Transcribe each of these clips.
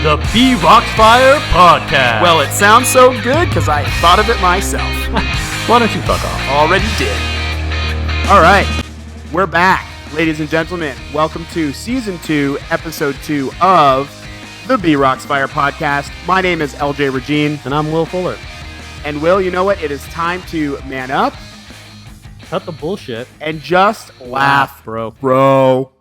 the BROxFIRE Podcast. Well, it sounds so good because I thought of it myself. Why don't you fuck off? Already did. All right, we're back, ladies and gentlemen. Welcome to Season 2, Episode 2 of the BROxFIRE Podcast. My name is LJ Regine. And I'm Will Fuller. And Will, you know what? It is time to man up. Cut the bullshit. And just laugh, bro.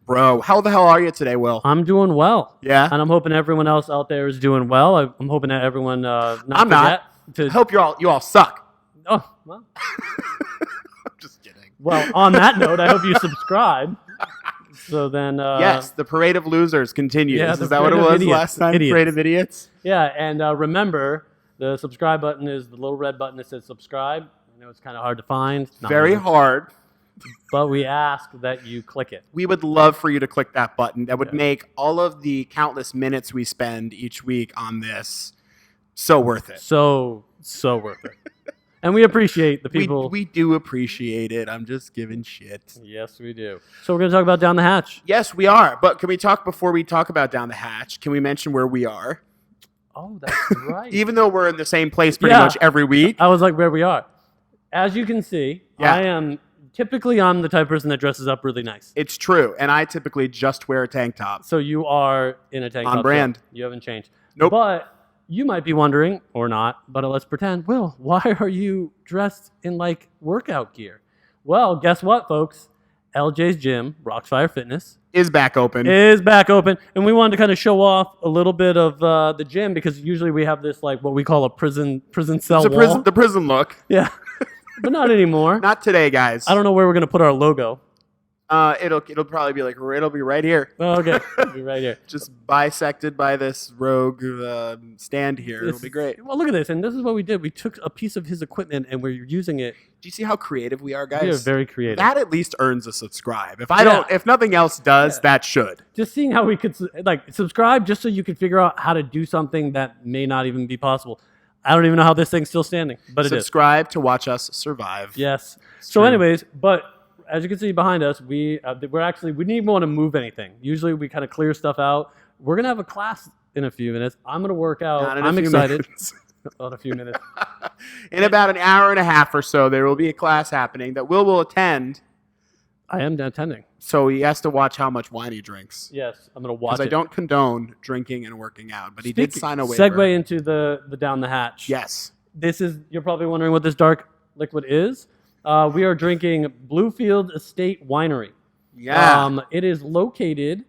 Bro, how the hell are you today, Will? I'm doing well. Yeah? And I'm hoping everyone else out there is doing well. I'm hoping that everyone I'm not. I hope you all suck. Oh, well. I'm just kidding. Well, on that note, I hope you subscribe. So then... yes, the parade of losers continues. Yeah, is that what it was last time? Idiots. Parade of idiots? Yeah, and remember, the subscribe button is the little red button that says subscribe. I know it's kind of hard to find. Very hard. But we ask that you click it. We would love for you to click that button. That would make all of the countless minutes we spend each week on this so worth it. So worth it. And we appreciate the people. We do appreciate it. I'm just giving shit. Yes, we do. So we're going to talk about Down the Hatch. Yes, we are. But can we talk, before we talk about Down the Hatch, can we mention where we are? Oh, that's right. Even though we're in the same place pretty much every week. I was like, where we are. As you can see, I am... Typically, I'm the type of person that dresses up really nice. It's true. And I typically just wear a tank top. So you are in a tank top. On brand. So you haven't changed. Nope. But you might be wondering, or not, but let's pretend, Will, why are you dressed in like workout gear? Well, guess what, folks? LJ's gym, BROxFIRE Fitness, is back open. And we wanted to kind of show off a little bit of the gym because usually we have this like what we call a prison cell wall. The prison look. Yeah. But not anymore. Not today, guys. I don't know where we're going to put our logo. It'll probably be it'll be right here. Oh, okay. It'll be right here. Just bisected by this rogue stand here. It'll be great. Well, look at this. And this is what we did. We took a piece of his equipment and we're using it. Do you see how creative we are, guys? We are very creative. That at least earns a subscribe. If nothing else does, that should. Just seeing how we could subscribe just so you could figure out how to do something that may not even be possible. I don't even know how this thing's still standing, but it is. Subscribe to watch us survive. Yes. So anyways, but as you can see behind us, we didn't even want to move anything. Usually we kind of clear stuff out. We're going to have a class in a few minutes. I'm going to work out. I'm excited. About a few minutes. In about an hour and a half or so, there will be a class happening that Will attend. I am attending. So he has to watch how much wine he drinks. Yes, I'm going to watch it. Because I don't condone drinking and working out, but he did sign a waiver. Segue into the Down the Hatch. Yes. You're probably wondering what this dark liquid is. We are drinking Bluefield Estate Winery. Yeah. It is located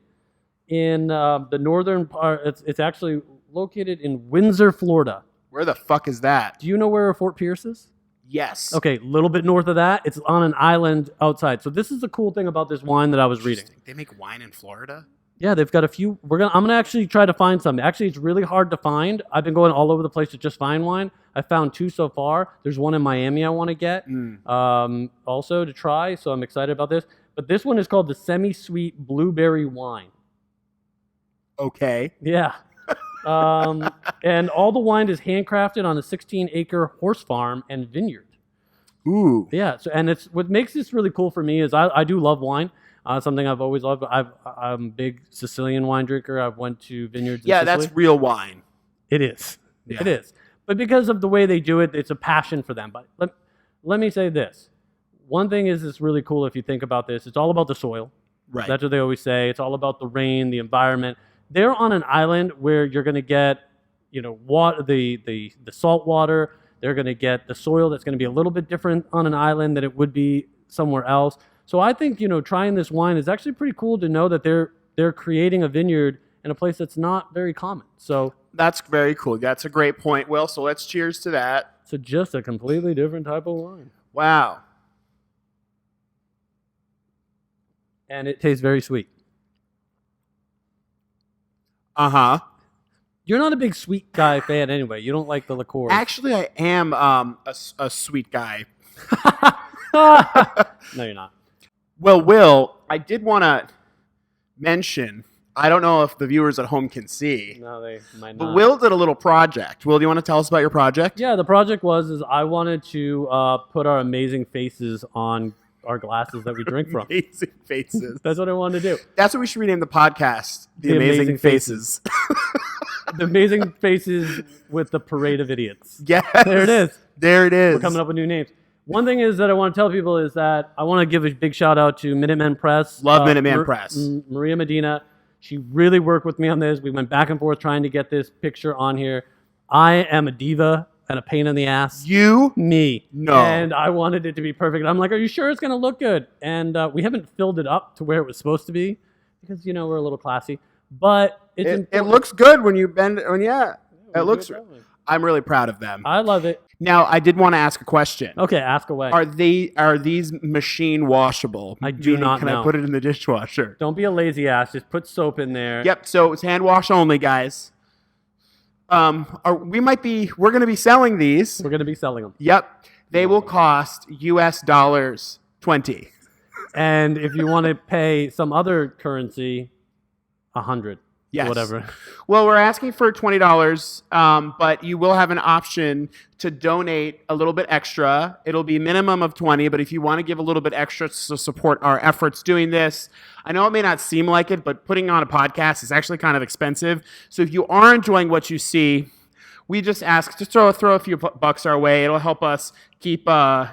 in the northern part. It's actually located in Windsor, Florida. Where the fuck is that? Do you know where Fort Pierce is? Yes. Okay, a little bit north of that. It's on an island outside. So this is the cool thing about this wine that I was reading. They make wine in Florida? Yeah, they've got a few. I'm gonna actually try to find some. Actually, it's really hard to find. I've been going all over the place to just find wine. I found 2 so far. There's one in Miami I want to get also to try. So I'm excited about this. But this one is called the Semi-Sweet Blueberry Wine. Okay. Yeah. And all the wine is handcrafted on a 16-acre horse farm and vineyard. Ooh. Yeah. So, and what makes this really cool for me is I do love wine. Something I've always loved. I'm a big Sicilian wine drinker. I've went to vineyards. Yeah, in Sicily. that's real wine. It is. Yeah. It is. But because of the way they do it, it's a passion for them. But let me say this. One thing is it's really cool if you think about this. It's all about the soil. Right. That's what they always say. It's all about the rain, the environment. They're on an island where you're going to get, water, the salt water. They're going to get the soil that's going to be a little bit different on an island than it would be somewhere else. So I think, trying this wine is actually pretty cool to know that they're creating a vineyard in a place that's not very common. So that's very cool. That's a great point, Will. So let's cheers to that. So just a completely different type of wine. Wow. And it tastes very sweet. Uh-huh. You're not a big sweet guy fan anyway. You don't like the liqueur. Actually, I am a sweet guy. No, you're not. Well, Will, I did want to mention, I don't know if the viewers at home can see. No, they might not. But Will did a little project. Will, do you want to tell us about your project? Yeah, the project is I wanted to put our amazing faces on our glasses that we drink from. Amazing faces. That's what I wanted to do. That's what we should rename the podcast. The Amazing Faces. The Amazing Faces with the Parade of Idiots. Yes. There it is. There it is. We're coming up with new names. One thing is that I want to tell people is that I want to give a big shout out to Minutemen Press. Love Minutemen Press. Maria Medina. She really worked with me on this. We went back and forth trying to get this picture on here. I am a diva and a pain in the ass. You? Me. No. And I wanted it to be perfect. I'm like, are you sure it's going to look good? And we haven't filled it up to where it was supposed to be because, you know, we're a little classy. But it looks good when you bend. It looks. I'm really proud of them. I love it. Now, I did want to ask a question. Okay, ask away. Are these machine washable? I do not know. Can I put it in the dishwasher? Don't be a lazy ass. Just put soap in there. Yep. So it's hand wash only, guys. We're going to be selling these. We're going to be selling them. Yep. They will cost US dollars 20. And if you want to pay some other currency, 100. Yes. Whatever. Well, we're asking for $20, but you will have an option to donate a little bit extra. It'll be minimum of 20, but if you want to give a little bit extra to support our efforts doing this, I know it may not seem like it, but putting on a podcast is actually kind of expensive. So if you are enjoying what you see, we just ask to throw a few bucks our way. It'll help us keep going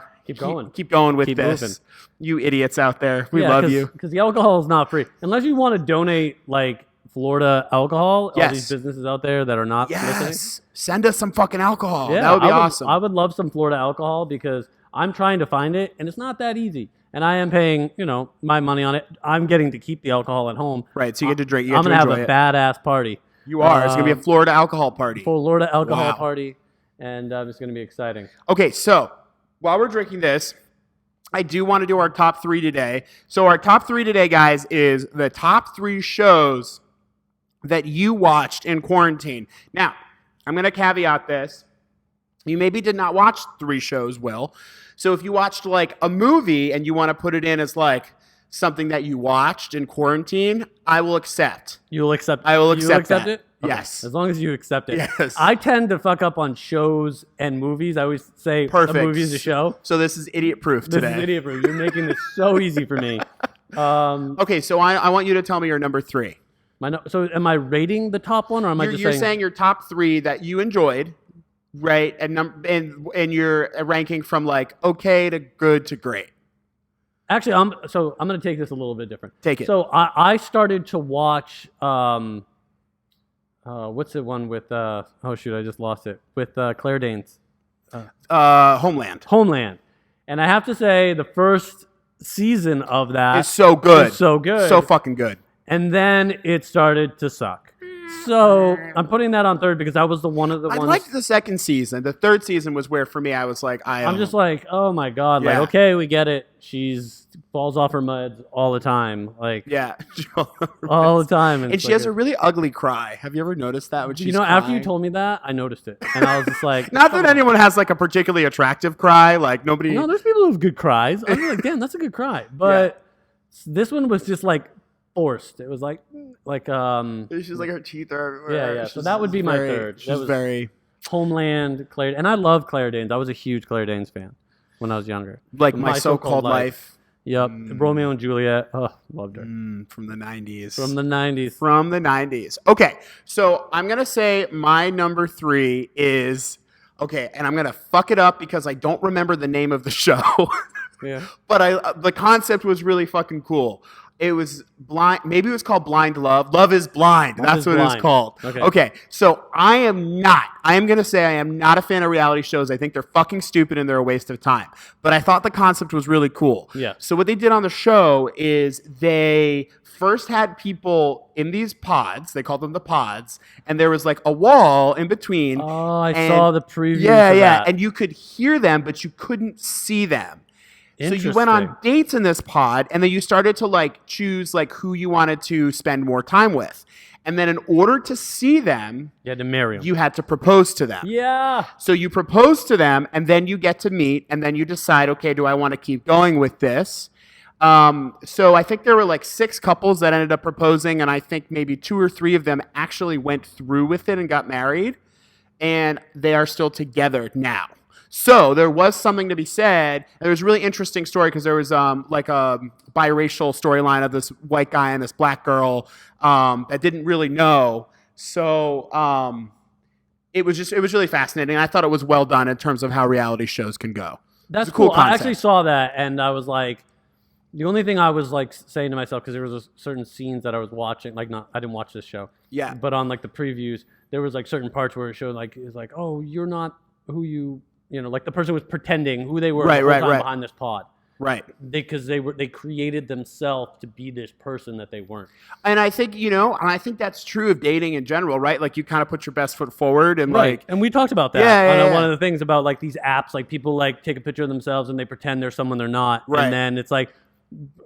with this. Moving. You idiots out there, we love you. Because the alcohol is not free unless you want to donate like Florida alcohol. Yes. All these businesses out there that are not listening. Send us some fucking alcohol. Yeah, that would be awesome. I would love some Florida alcohol because I'm trying to find it and it's not that easy. And I am paying, my money on it. I'm getting to keep the alcohol at home. Right, so you get to drink. I'm going to have a badass party. You are. It's going to be a Florida alcohol party. Florida alcohol party. And it's going to be exciting. Okay, so while we're drinking this, I do want to do our top 3 today. So our top 3 today, guys, is the top 3 shows that you watched in quarantine. Now, I'm going to caveat this. You maybe did not watch 3 shows, Will. So if you watched like a movie and you want to put it in as like something that you watched in quarantine, I will accept. You will accept. I will accept that. it. Okay. Yes. As long as you accept it. Yes. I tend to fuck up on shows and movies. I always say perfect. A movie is a show. So this is idiot proof today. This is idiot proof. You're making this so easy for me. Okay, so I want you to tell me your number 3. So am I rating the top one, or am I just saying? You're saying your top 3 that you enjoyed, right? And you're ranking from like okay to good to great. Actually, I'm going to take this a little bit different. Take it. So I started to watch. What's the one with? I just lost it. With Claire Danes. Homeland. Homeland, and I have to say the first season of that is so good. So fucking good. And then it started to suck. So I'm putting that on 3rd because that was one of the ones. I liked the 2nd season. The 3rd season was where for me I was like, I'm just like, oh my god, yeah. Like okay, we get it. She's falls off her meds all the time, like yeah, all the time, and she has a really ugly cry. Have you ever noticed that when she's crying? After you told me that, I noticed it, and I was just like, not that anyone has like a particularly attractive cry, like nobody. No, there's people who have good cries. I was like, damn, that's a good cry, but this one was just like forced. It was like she's like her teeth are everywhere. Yeah. So that would be my 3rd. She's very Homeland, Claire, and I love Claire Danes. I was a huge Claire Danes fan when I was younger. Like My So-Called Life. Yep. Romeo and Juliet. Oh, loved her. From the 90s. From the 90s. From the 90s. Okay, so I'm gonna say my number 3 is and I'm gonna fuck it up because I don't remember the name of the show. Yeah. But the concept was really fucking cool. It was blind. Maybe it was called Blind Love. Love is Blind. That's what it was called. Okay. So I am going to say I am not a fan of reality shows. I think they're fucking stupid and they're a waste of time. But I thought the concept was really cool. Yeah. So what they did on the show is they first had people in these pods. They called them the pods. And there was like a wall in between. Oh, I saw the preview. Yeah, yeah. And you could hear them, but you couldn't see them. So you went on dates in this pod, and then you started to like choose like who you wanted to spend more time with. And then in order to see them, you had to marry them. You had to propose to them. Yeah. So you propose to them, and then you get to meet, and then you decide, okay, do I want to keep going with this? So I think there were like 6 couples that ended up proposing, and I think maybe 2 or 3 of them actually went through with it and got married, and they are still together now. So there was something to be said. There was a really interesting story because there was like a biracial storyline of this white guy and this black girl that didn't really know So it was really fascinating. I thought it was well done in terms of how reality shows can go. That's It's a cool cool. I concept. actually saw that, and I was like, the only thing I was like saying to myself, because there was certain scenes that I was watching, like I didn't watch this show, Yeah. but on like the previews, there was like certain parts where it showed like it's like, oh, you're not who you know, like the person was pretending who they were the whole time behind this pod. Right. Because they created themselves to be this person that they weren't. And I think, that's true of dating in general, right? Like you kind of put your best foot forward and like, and we talked about that. Yeah. One of the things about like these apps, like people like take a picture of themselves and they pretend they're someone they're not. Right. And then it's like,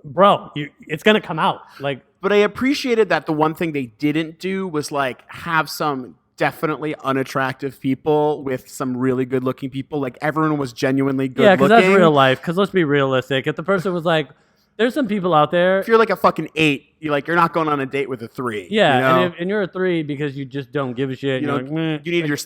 bro, it's going to come out. Like, but I appreciated that the one thing they didn't do was like have some definitely unattractive people with some really good looking people. Like everyone was genuinely good looking. Yeah, because that's real life. Because let's be realistic. If the person was like, there's some people out there. If you're like a fucking 8, you're not going on a date with a 3. Yeah, you know? and you're a 3 because you just don't give a shit. You need like, a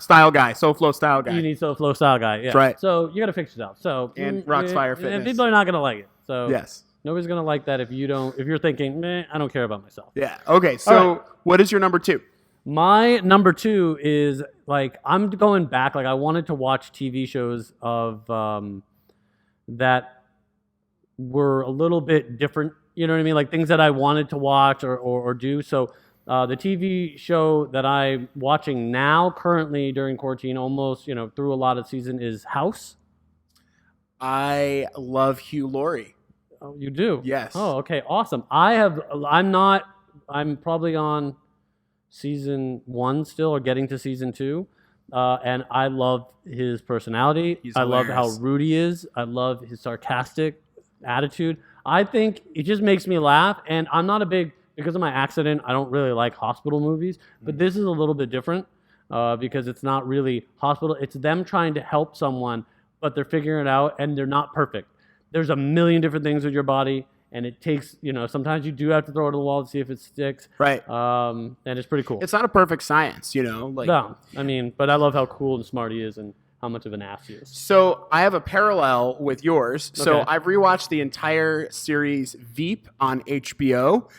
style guy, SoFlo style guy. You need SoFlo style guy. Yeah. That's right. So you got to fix yourself. So and BROxFIRE and Fitness. people are not gonna like it. So yes. Nobody's gonna like that if you're thinking, I don't care about myself. Yeah. Okay. So what is your number 2? My number 2 is like I'm going back. Like I wanted to watch TV shows of that were a little bit different. You know what I mean? Like things that I wanted to watch or do. So the TV show that I'm watching now, currently during quarantine, almost through a lot of season, is House. I love Hugh Laurie. Oh, you do? Yes. Oh, okay, awesome. I'm probably on season 1 still, or getting to season 2. And I love his personality. I love how rude he is. I love his sarcastic attitude. I think it just makes me laugh. And I'm not because of my accident, I don't really like hospital movies. But this is a little bit different because it's not really hospital. It's them trying to help someone, but they're figuring it out and they're not perfect. There's a million different things with your body. And it takes, sometimes you do have to throw it to the wall to see if it sticks. Right. And it's pretty cool. It's not a perfect science, Like, no, but I love how cool and smart he is and how much of an ass he is. So I have a parallel with yours. So Okay. I've rewatched the entire series Veep on HBO,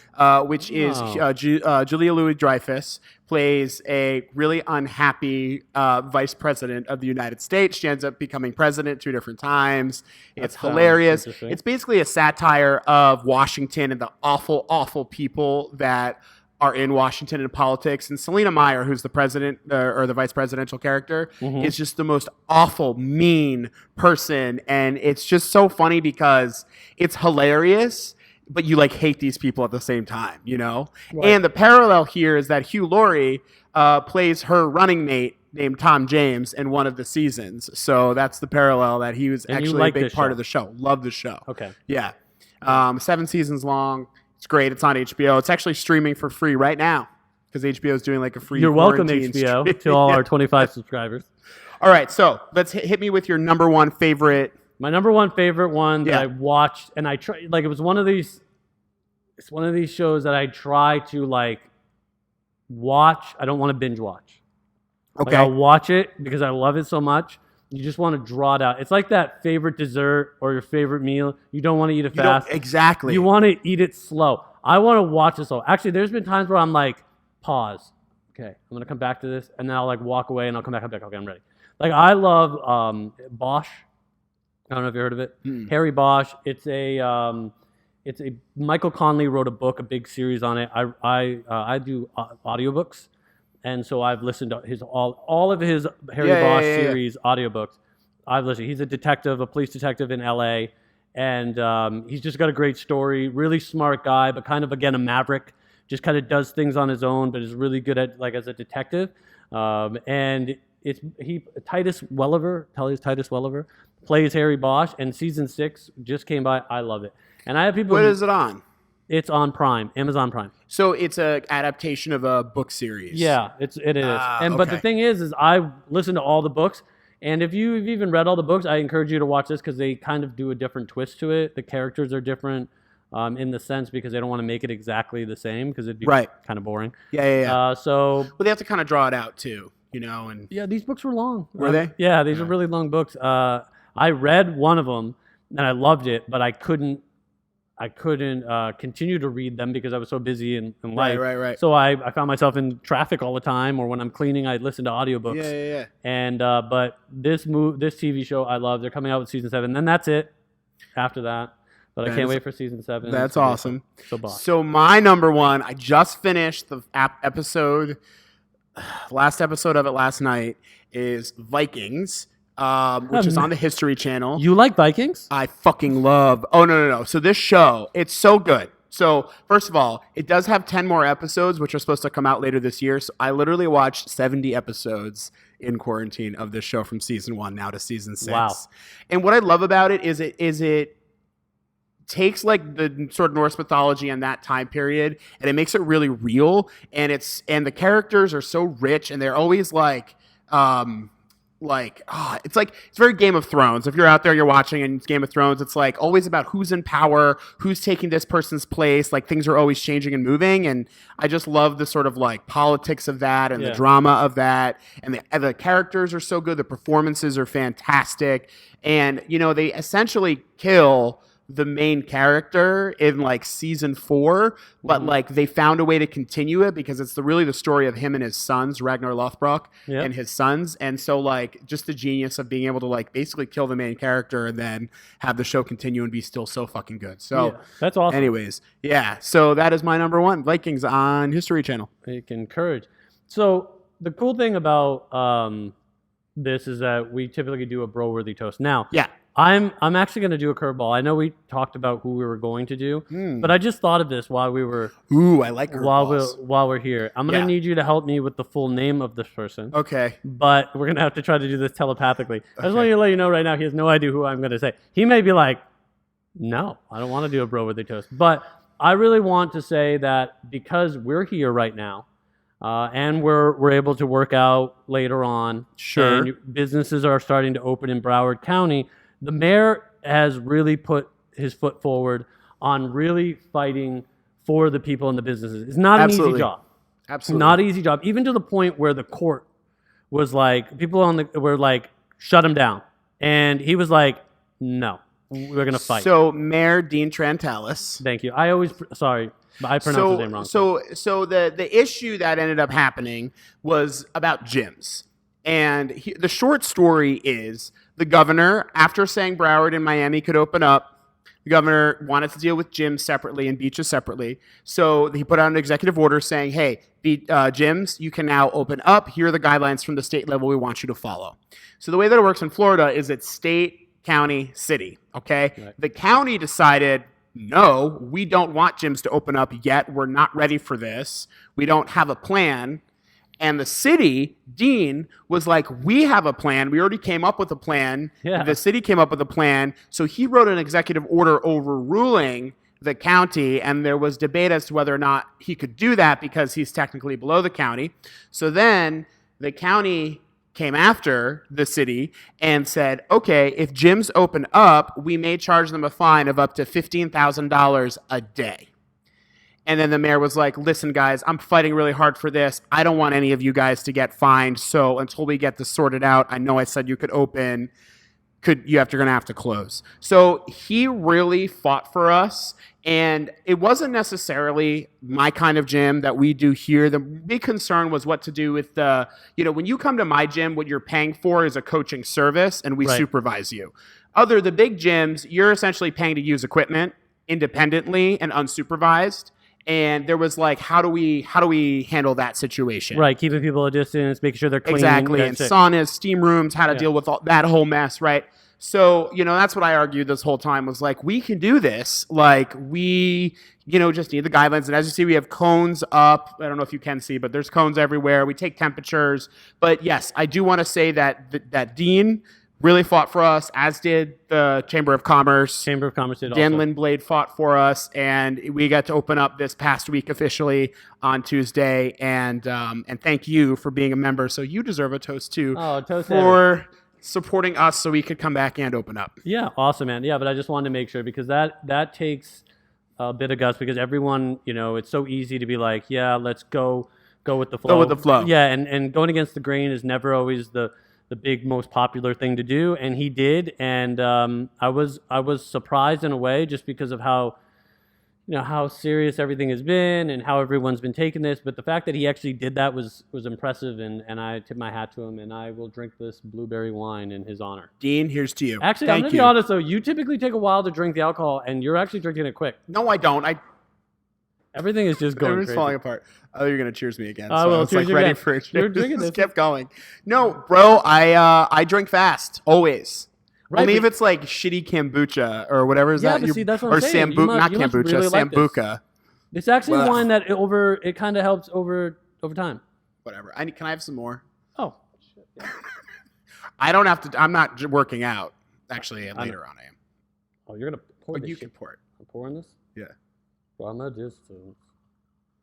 which is Julia Louis-Dreyfus plays a really unhappy vice president of the United States. She ends up becoming president 2 different times. It's hilarious. It's basically a satire of Washington and the awful, awful people that are in Washington and politics. And Selena Meyer, who's the president or the vice presidential character, is just the most awful, mean person. And it's just so funny because it's hilarious, but you like hate these people at the same time, Right. And the parallel here is that Hugh Laurie plays her running mate named Tom James in one of the seasons. So that's the parallel, that he was actually a big part of the show. Love the show. Okay. Yeah. 7 seasons long. It's great. It's on HBO. It's actually streaming for free right now because HBO is doing like a free. You're welcome, quarantine HBO, stream. to all our 25 subscribers. All right, so let's hit me with your number 1 favorite. My number 1 favorite one that I watched, and I try, like, it was one of these. It's one of these shows that I try to like watch. I don't want to binge watch. Okay. Like, I'll watch it because I love it so much. You just want to draw it out. It's like that favorite dessert or your favorite meal. You don't want to eat it fast. Exactly. You want to eat it slow. I want to watch it slow. Actually, there's been times where I'm like, pause. Okay, I'm going to come back to this. And then I'll like walk away and I'll come back. Okay, I'm ready. Like I love Bosch. I don't know if you heard of it. Harry Bosch. It's a Michael Conley wrote a book, a big series on it. I do audiobooks. And so I've listened to all of his Harry Bosch series audiobooks. I've listened. He's a detective, a police detective in LA, and he's just got a great story. Really smart guy, but kind of again a maverick. Just kind of does things on his own, but is really good at like as a detective. And Titus Welliver plays Harry Bosch, and season 6 just came by. I love it, and I have people. What is it on? It's on Prime, Amazon Prime. So it's an adaptation of a book series. Yeah, it is. But the thing is I listen to all the books, and if you've even read all the books, I encourage you to watch this because they kind of do a different twist to it. The characters are different in the sense because they don't want to make it exactly the same because it'd be kind of boring. Yeah. So, but they have to kind of draw it out too, And yeah, these books were long. Were they? Yeah, these are really long books. I read one of them and I loved it, but I couldn't. I couldn't continue to read them because I was so busy in life. Right. So I found myself in traffic all the time, or when I'm cleaning, I listen to audiobooks. Yeah. And but this TV show I love. They're coming out with season 7, then that's it. After that, but I can't wait for season 7. That's awesome. So my number one, I just finished the last episode of it last night, is Vikings. Which is on the History Channel. You like Vikings? I fucking love. Oh, no. So this show, it's so good. So first of all, it does have 10 more episodes, which are supposed to come out later this year. So I literally watched 70 episodes in quarantine of this show from season 1 now to season 6. Wow. And what I love about it is it takes like the sort of Norse mythology and that time period, and it makes it really real. And the characters are so rich, and they're always it's very Game of Thrones. If you're out there, you're watching and it's Game of Thrones, it's like always about who's in power, who's taking this person's place. Like things are always changing and moving. And I just love the sort of like politics of that and the drama of that. And the characters are so good. The performances are fantastic. And, they essentially kill the main character in like season 4, but like they found a way to continue it because it's really the story of him and his sons, Ragnar Lothbrok and his sons. And so like just the genius of being able to like basically kill the main character and then have the show continue and be still so fucking good. So that's awesome. Anyways, so that is my number one, Vikings on History Channel. I can encourage. So the cool thing about this is that we typically do a bro-worthy toast. Now, I'm actually going to do a curveball. I know we talked about who we were going to do, but I just thought of this while we were. Ooh, I like curveballs. While we're here. I'm going to need you to help me with the full name of this person. Okay. But we're going to have to try to do this telepathically. I just want to let you know right now, he has no idea who I'm going to say. He may be like, no, I don't want to do a bro-worthy toast. But I really want to say that because we're here right now, and we're able to work out later on. Sure. And businesses are starting to open in Broward County. The mayor has really put his foot forward on really fighting for the people and the businesses. It's not an easy job. Absolutely. Not an easy job. Even to the point where the court was like, were like, shut him down. And he was like, no, we're going to fight. So Mayor Dean Trantalis. Thank you. I pronounced his name wrong. So the issue that ended up happening was about gyms. And the short story is the governor, after saying Broward and Miami could open up, the governor wanted to deal with gyms separately and beaches separately. So he put out an executive order saying, hey, gyms, you can now open up. Here are the guidelines from the state level we want you to follow. So the way that it works in Florida is it's state, county, city, okay? Right. The county decided, no, we don't want gyms to open up yet. We're not ready for this. We don't have a plan. And the city, Dean, was like, we have a plan. We already came up with a plan. Yeah. The city came up with a plan. So he wrote an executive order overruling the county, and there was debate as to whether or not he could do that because he's technically below the county. So then the county came after the city and said, okay, if gyms open up, we may charge them a fine of up to $15,000 a day. And then the mayor was like, listen, guys, I'm fighting really hard for this. I don't want any of you guys to get fined. So until we get this sorted out, I know I said you could open. You're going to have to close. So he really fought for us. And it wasn't necessarily my kind of gym that we do here. The big concern was what to do with when you come to my gym, what you're paying for is a coaching service, and we supervise you. The big gyms, you're essentially paying to use equipment independently and unsupervised. And there was like, how do we handle that situation? Right, keeping people a distance, making sure they're clean. Exactly, and saunas, steam rooms, how to deal with that whole mess, right? So, that's what I argued this whole time was like, we can do this. Like, we, just need the guidelines. And as you see, we have cones up. I don't know if you can see, but there's cones everywhere. We take temperatures. But yes, I do want to say that Dean really fought for us, as did the Chamber of Commerce. Chamber of Commerce did Dan also. Lindblade fought for us, and we got to open up this past week officially on Tuesday. And thank you for being a member. So you deserve a toast too. Oh, toast for supporting us so we could come back and open up. Yeah, awesome, man. Yeah, but I just wanted to make sure because that takes a bit of guts because everyone, it's so easy to be like, yeah, let's go with the flow. Go with the flow. Yeah, and going against the grain is never always the big, most popular thing to do, and he did, and I was surprised in a way just because of how how serious everything has been and how everyone's been taking this. But the fact that he actually did that was impressive, and I tip my hat to him, and I will drink this blueberry wine in his honor. Dean, here's to you. Actually, I'm going to be honest, though. You typically take a while to drink the alcohol, and you're actually drinking it quick. No, I don't. Everything is just going crazy. Falling apart. Oh, you're going to cheers me again. I will. It's like ready for a cheers. You're drinking this. Kept going. No, bro, I drink fast. Always. Right, only if it's like shitty kombucha or whatever is that? But see, that's what I'm saying. Not kombucha, really sambuca. It's actually wine that it kind of helps over time. Whatever. Can I have some more? Oh. Shit, yeah. I don't have to. I'm not working out. Actually, later on I am. Oh, you're gonna pour this. You can pour it. I'm pouring this. Yeah. From a distance.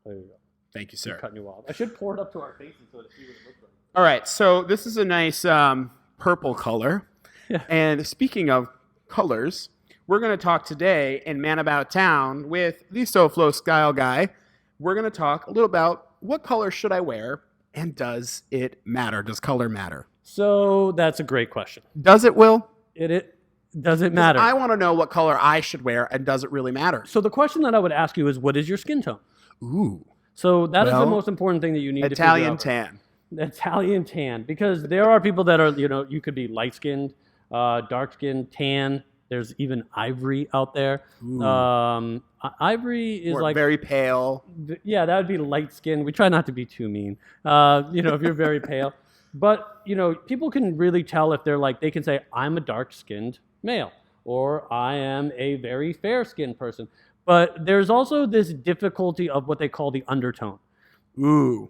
There you go. Thank you, sir. I'm cutting you off. I should pour it up to our faces so to see what it looks like. All right. So this is a nice purple color. Yeah. And speaking of colors, we're going to talk today in Man About Town with the SoFlo Style guy. We're going to talk a little about what color should I wear and does it matter? Does color matter? So that's a great question. Does it, Will? Does it matter? I want to know what color I should wear and does it really matter? So the question that I would ask you is, what is your skin tone? Ooh. So that is the most important thing that you need to figure out. Italian tan. Italian tan. Because there are people that are, you could be light-skinned, dark-skinned, tan. There's even ivory out there. Ivory is like very pale. Yeah, that would be light-skinned. We try not to be too mean. If you're very pale. But, people can really tell if they can say, I'm a dark-skinned male, or I am a very fair-skinned person. But there's also this difficulty of what they call the undertone. Ooh.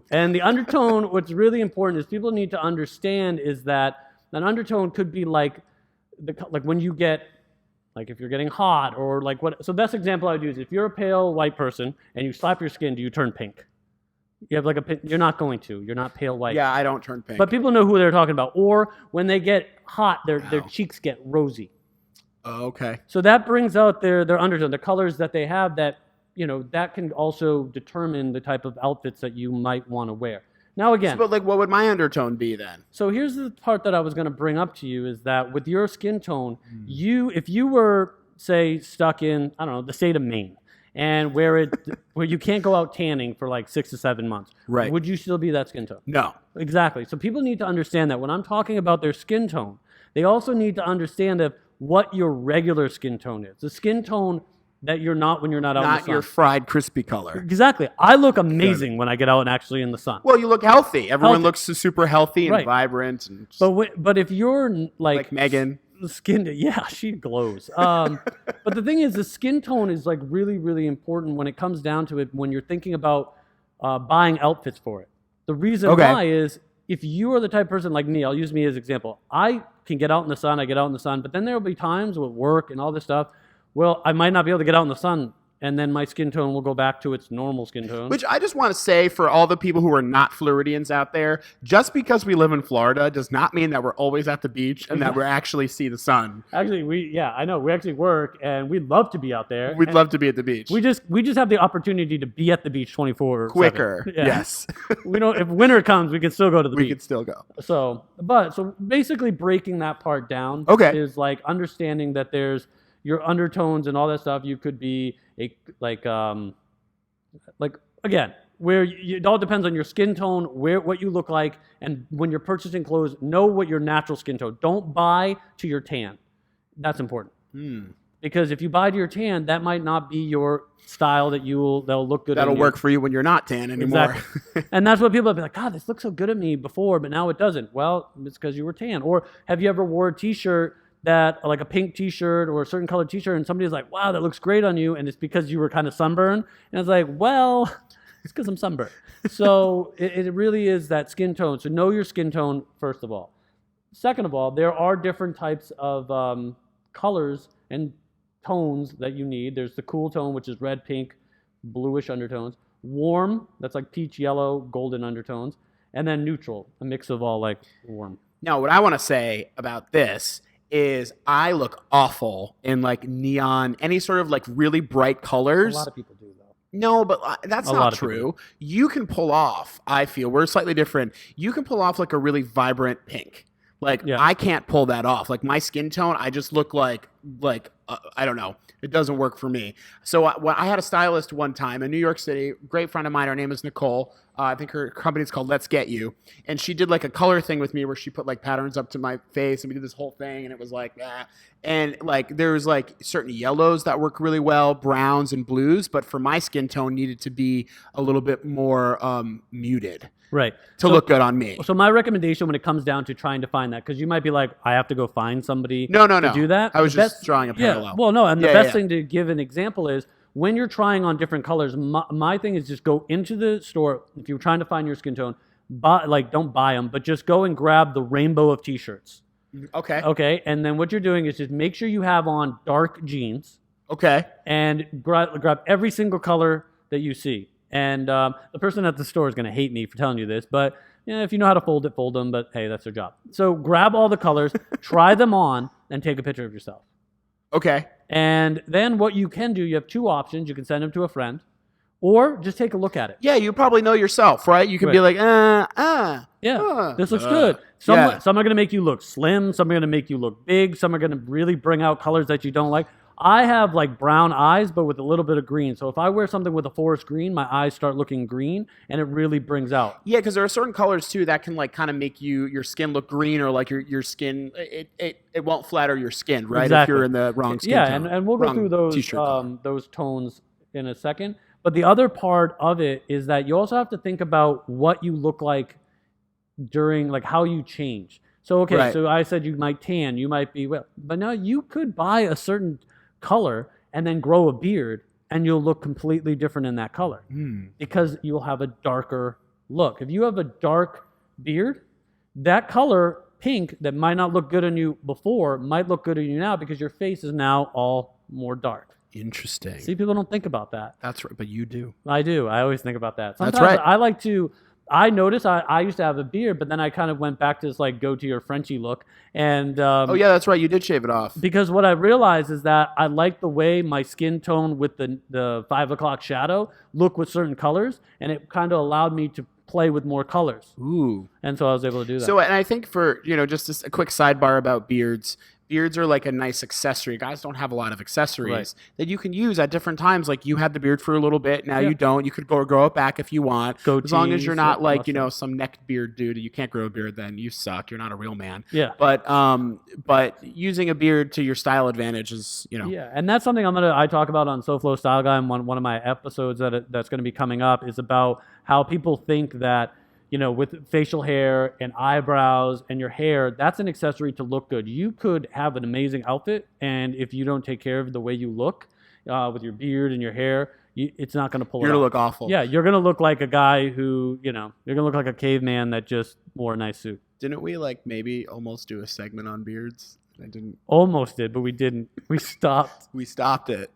And the undertone, what's really important is people need to understand is that an undertone could be like when you get, like if you're getting hot or like what. So best example I would use, if you're a pale white person and you slap your skin, do you turn pink? You have you're not going to. You're not pale white. Yeah, I don't turn pink. But people know who they're talking about. Or when they get hot, their cheeks get rosy. Oh, okay. So that brings out their undertone, the colors that they have that, that can also determine the type of outfits that you might want to wear. Now again. But what would my undertone be then? So here's the part that I was going to bring up to you is that with your skin tone, if you were, say, stuck in, I don't know, the state of Maine, and where you can't go out tanning for like 6 to 7 months, right? Would you still be that skin tone? No. Exactly. So people need to understand that when I'm talking about their skin tone, they also need to understand what your regular skin tone is. The skin tone that you're not when you're not out in the sun. Not your fried, crispy color. Exactly. I look amazing when I get out and actually in the sun. Well, you look healthy. Everyone looks super healthy and vibrant. And but if you're like Megan. Skin, yeah, she glows. But the thing is, the skin tone is like really, really important when it comes down to it when you're thinking about buying outfits for it. The reason why is if you are the type of person like me, I'll use me as an example. I can get out in the sun, but then there will be times with work and all this stuff, well, I might not be able to get out in the sun, and then my skin tone will go back to its normal skin tone. Which I just want to say for all the people who are not Floridians out there, just because we live in Florida does not mean that we're always at the beach and that we actually see the sun. Actually, I know. We actually work, and we'd love to be out there. We'd love to be at the beach. We just have the opportunity to be at the beach 24/7. Quicker, yes. We don't. If winter comes, we can still go to the beach. We can still go. So basically breaking that part down is like understanding that there's your undertones and all that stuff. You could be again, where it all depends on your skin tone, what you look like, and when you're purchasing clothes, know what your natural skin tone. Don't buy to your tan. That's important. Because if you buy to your tan, that might not be your style that'll look good. That'll work for you when you're not tan anymore. Exactly. And that's what people will be like, God, this looks so good on me before, but now it doesn't. Well, it's because you were tan. Or have you ever wore a t-shirt like a pink t-shirt or a certain colored t-shirt, and somebody's like, wow, that looks great on you, and it's because you were kind of sunburned? And it's like, well, it's because I'm sunburned. So it really is that skin tone. So know your skin tone, first of all. Second of all, there are different types of colors and tones that you need. There's the cool tone, which is red, pink, bluish undertones. Warm, that's like peach, yellow, golden undertones. And then neutral, a mix of all like warm. Now, what I want to say about this is I look awful in like neon, any sort of like really bright colors. A lot of people do though. No, but that's not true. You can pull off, I feel, we're slightly different. You can pull off like a really vibrant pink. I can't pull that off. Like my skin tone, I just look like I don't know. It doesn't work for me. So I had a stylist one time in New York City, great friend of mine. Her name is Nicole. I think her company is called Let's Get You. And she did like a color thing with me where she put like patterns up to my face and we did this whole thing and it was like, ah. And like there was like certain yellows that work really well, browns and blues, but for my skin tone needed to be a little bit more muted. Right. To look good on me. So my recommendation when it comes down to trying to find that, because you might be like, I have to go find somebody No. to do that. I was just drawing a parallel. Yeah. Well, no, and the best thing to give an example is when you're trying on different colors, my thing is just go into the store. If you're trying to find your skin tone, don't buy them, but just go and grab the rainbow of t-shirts. Okay. Okay. And then what you're doing is just make sure you have on dark jeans. Okay. And grab every single color that you see. And the person at the store is going to hate me for telling you this, but if you know how to fold it, fold them. But hey, that's their job. So grab all the colors, try them on, and take a picture of yourself. Okay. And then what you can do, you have two options. You can send them to a friend, or just take a look at it. Yeah, you probably know yourself, right? You can be like, this looks good. Some are going to make you look slim. Some are going to make you look big. Some are going to really bring out colors that you don't like. I have like brown eyes, but with a little bit of green. So if I wear something with a forest green, my eyes start looking green, and it really brings out. Yeah, because there are certain colors too that can like kind of make your skin look green, or like your skin it won't flatter your skin, right? Exactly. If you're in the wrong skin tone. and we'll go through those tones in a second. But the other part of it is that you also have to think about what you look like during, like how you change. So okay, so I said you might tan, you might be but now you could buy a certain color and then grow a beard and you'll look completely different in that color because you'll have a darker look. If you have a dark beard, that color pink that might not look good on you before might look good on you now because your face is now all more dark. Interesting. See, people don't think about that. That's right, but you do. I do. I always think about that. Sometimes That's right. I noticed I used to have a beard, but then I kind of went back to this like goatee or Frenchy look. And that's right. You did shave it off. Because what I realized is that I like the way my skin tone with the 5 o'clock shadow look with certain colors, and it kind of allowed me to play with more colors. Ooh. And so I was able to do that. So, and I think for, just a quick sidebar about beards. Beards are like a nice accessory. Guys don't have a lot of accessories that you can use at different times. Like you had the beard for a little bit. Now you don't. You could grow it back if you want. Goatees, as long as you're not like, some necked beard dude. You can't grow a beard then. You suck. You're not a real man. Yeah. But using a beard to your style advantage is, Yeah, and that's something I talk about on SoFlo Style Guy, and one of my episodes that's going to be coming up is about how people think that with facial hair and eyebrows and your hair, that's an accessory to look good. You could have an amazing outfit, and if you don't take care of the way you look with your beard and your hair, it's not going to pull it off. You're going to look awful. Yeah, you're going to look like a guy who, you're going to look like a caveman that just wore a nice suit. Didn't we maybe almost do a segment on beards? I didn't. Almost did, but we didn't. We stopped. We stopped it.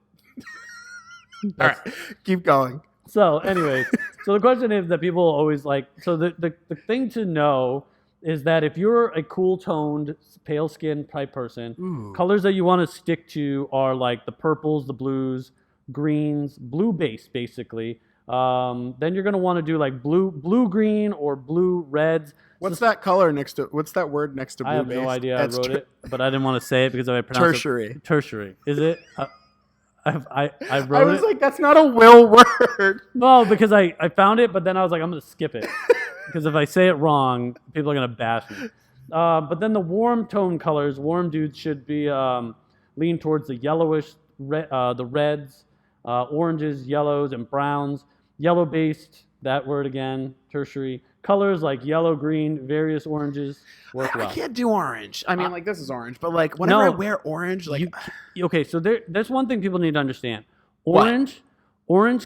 All right, keep going. So anyways, so the question is that people always like, so the thing to know is that if you're a cool toned, pale skin type person, colors that you want to stick to are like the purples, the blues, greens, blue base basically. Then you're going to want to do like blue green or blue reds. What's that color next to, what's that word next to blue base? I have no idea. I wrote it, but I didn't want to say it because I pronounced tertiary. it. Tertiary. Is it? I wrote it. I was like, that's not a will word. Well, because I found it, but then I was like, I'm going to skip it. Because if I say it wrong, people are going to bash me. But then the warm tone colors, warm dudes should be lean towards the yellowish, the reds, oranges, yellows, and browns. Yellow-based, that word again, tertiary. Colors like yellow, green, various oranges work well. I can't do orange. I mean, this is orange, but whenever I wear orange, okay, so there's one thing people need to understand. Orange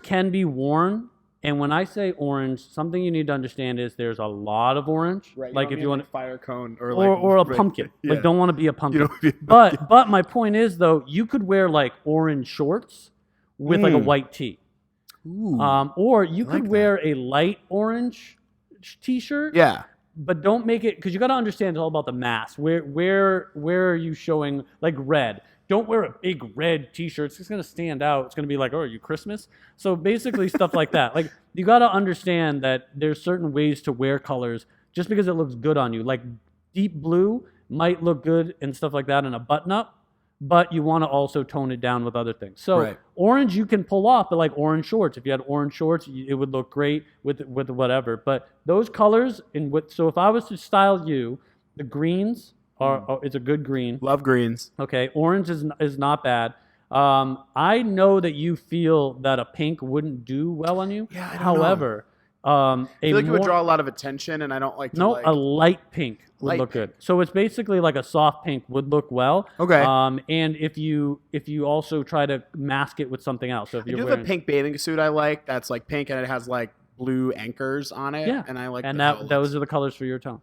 can be worn, and when I say orange, something you need to understand is there's a lot of orange. Right. Like if you want fire cone or a pumpkin. Yeah. Don't want to be a pumpkin. You don't be a pumpkin. But my point is though, you could wear orange shorts with a white tee. Ooh, or you could wear a light orange t-shirt. Yeah. But don't make it, because you got to understand it's all about the mass. Where are you showing red? Don't wear a big red t-shirt. It's just going to stand out. It's going to be like, oh, are you Christmas? So basically stuff like that. You got to understand that there's certain ways to wear colors just because it looks good on you. Like deep blue might look good and stuff like that in a button-up, but you want to also tone it down with other things. So Right. orange you can pull off, but like orange shorts. If you had orange shorts, it would look great with whatever. But those colors, so if I was to style you, the greens it's a good green. Love greens. Okay, orange is not bad. I know that you feel that a pink wouldn't do well on you. Yeah, I don't However, I feel like it would draw a lot of attention, and I don't like to a light pink would Light look good. So it's basically like a soft pink would look well. Okay. And if you also try to mask it with something else, so if I you're do have a pink bathing suit I like that's like pink and it has like blue anchors on it. yeah, And I like and how it those looks. are the colors for your tone.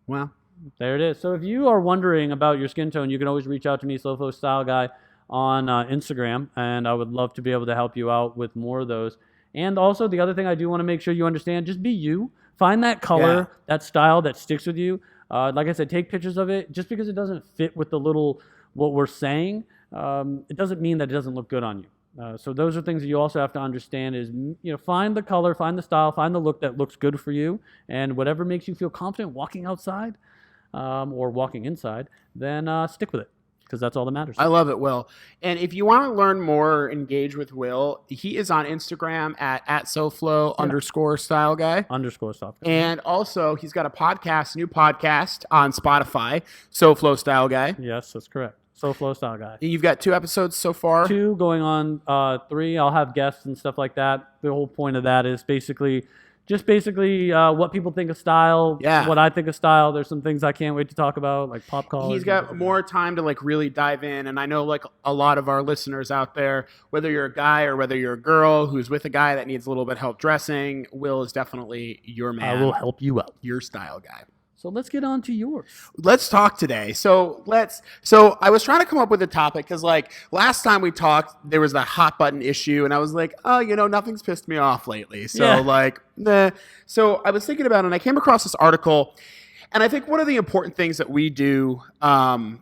Wow. There it is. So if you are wondering about your skin tone, you can always reach out to me, Slowfo Style Guy, on Instagram, and I would love to be able to help you out with more of those. And also, the other thing I do want to make sure you understand, just be you. Find that color, that style that sticks with you. Like I said, take pictures of it. Just because it doesn't fit with what we're saying, it doesn't mean that it doesn't look good on you. So those are things that you also have to understand is, find the color, find the style, find the look that looks good for you, and whatever makes you feel confident walking outside or walking inside, then stick with it, because that's all that matters. I love it, Will. And if you want to learn more, engage with Will, he is on Instagram at @SoFlo_style guy. _ stuff. And also, he's got a new podcast on Spotify, SoFlo Style Guy. Yes, that's correct. SoFlo Style Guy. You've got 2 episodes so far. 2 going on 3. I'll have guests and stuff like that. The whole point of that is basically what people think of style, what I think of style. There's some things I can't wait to talk about, like pop culture. He's got more time to like really dive in, and I know like a lot of our listeners out there, whether you're a guy or whether you're a girl who's with a guy that needs a little bit of help dressing, Will is definitely your man. I will help you out. Your style guy. So let's get on to yours. Let's talk today. So I was trying to come up with a topic because like last time we talked, there was that hot button issue, and I was like, oh, nothing's pissed me off lately. So nah. So I was thinking about it, and I came across this article, and I think one of the important things that we do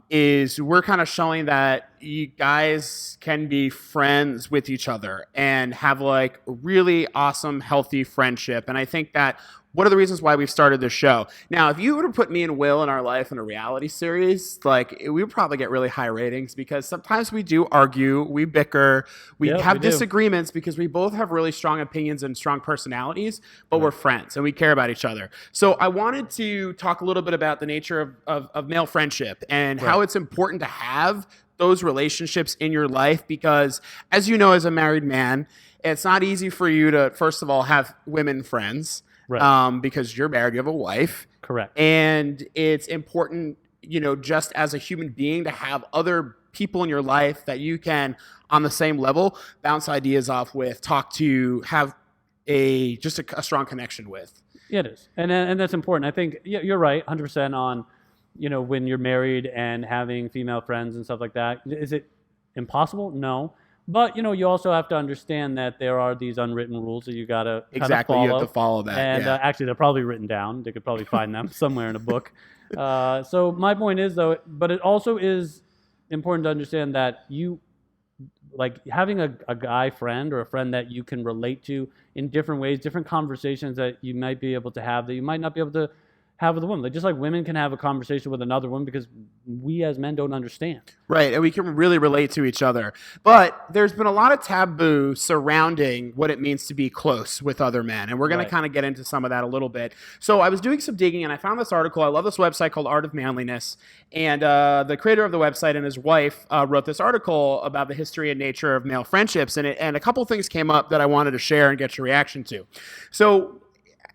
is we're kind of showing that you guys can be friends with each other and have like really awesome, healthy friendship. And I think that one of the reasons why we've started this show. Now, if you were to put me and Will in our life in a reality series, like we would probably get really high ratings because sometimes we do argue, we bicker, we have disagreements because we both have really strong opinions and strong personalities, but we're friends and we care about each other. So I wanted to talk a little bit about the nature of male friendship and how it's important to have those relationships in your life because, as you know, as a married man, it's not easy for you to, first of all, have women friends. Right. Because you're married, you have a wife. Correct. And it's important, just as a human being to have other people in your life that you can, on the same level, bounce ideas off with, talk to, have a strong connection with. Yeah, it is. And that's important. I think you're right, 100% on, when you're married and having female friends and stuff like that. Is it impossible? No. But, you also have to understand that there are these unwritten rules that you got to follow. You have to follow that. And actually, they're probably written down. They could probably find them somewhere in a book. So my point is, though, but it also is important to understand that like having a guy friend or a friend that you can relate to in different ways, different conversations that you might be able to have that you might not be able to have with a woman. Like, just like women can have a conversation with another woman because we as men don't understand. Right, and we can really relate to each other. But there's been a lot of taboo surrounding what it means to be close with other men, and we're going to kind of get into some of that a little bit. So I was doing some digging, and I found this article. I love this website called Art of Manliness, and the creator of the website and his wife wrote this article about the history and nature of male friendships, and a couple things came up that I wanted to share and get your reaction to. So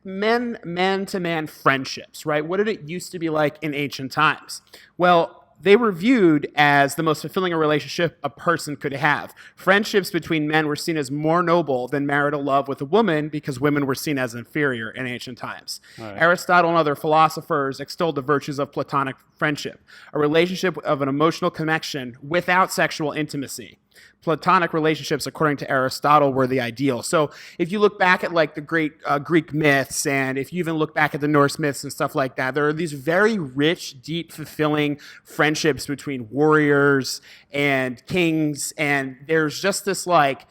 man-to-man friendships, right? What did it used to be like in ancient times? Well, they were viewed as the most fulfilling a relationship a person could have. Friendships between men were seen as more noble than marital love with a woman because women were seen as inferior in ancient times. Right. Aristotle and other philosophers extolled the virtues of platonic friendship, a relationship of an emotional connection without sexual intimacy. Platonic relationships, according to Aristotle, were the ideal. So if you look back at like the great Greek myths, and if you even look back at the Norse myths and stuff like that, there are these very rich, deep, fulfilling friendships between warriors and kings, and there's just this like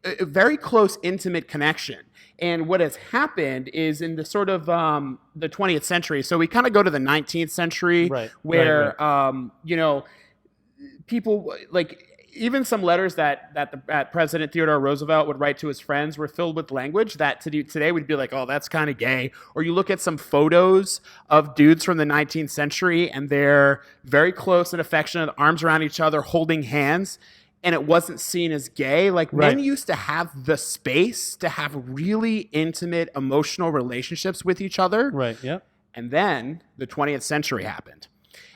a very close, intimate connection. And what has happened is in the sort of the 20th century, so we kind of go to the 19th century, where you know, people like even some letters that President Theodore Roosevelt would write to his friends were filled with language that today would be like, oh, that's kind of gay. Or you look at some photos of dudes from the 19th century and they're very close and affectionate, arms around each other, holding hands, and it wasn't seen as gay. Like men used to have the space to have really intimate, emotional relationships with each other. Right. Yeah. And then the 20th century happened.